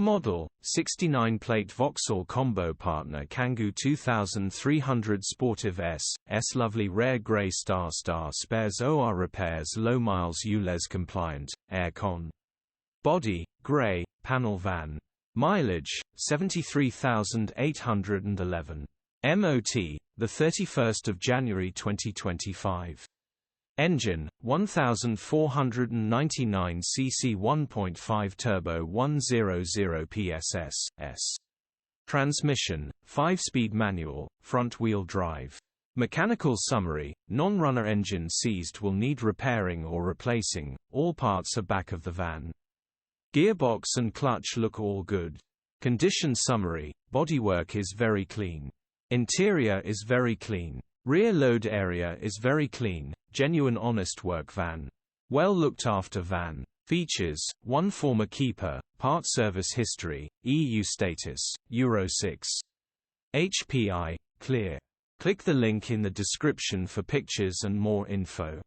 Model, 69-plate Vauxhall combo partner KANGOO 2300 Sportive S lovely rare grey star spares OR repairs low miles ULEZ compliant, aircon. Body, grey, panel van. Mileage, 73,811. MOT, the 31st of January 2025. Engine, 1499 cc 1.5 turbo 100 PSS. Transmission, 5-speed manual, front-wheel drive. Mechanical summary, non-runner engine seized will need repairing or replacing, all parts are back of the van. Gearbox and clutch look all good. Condition summary, bodywork is very clean. Interior is very clean. Rear load area is very clean, genuine honest work van. Well looked after van. Features, 1 former keeper, part service history, EU status, Euro 6. HPI, clear. Click the link in the description for pictures and more info.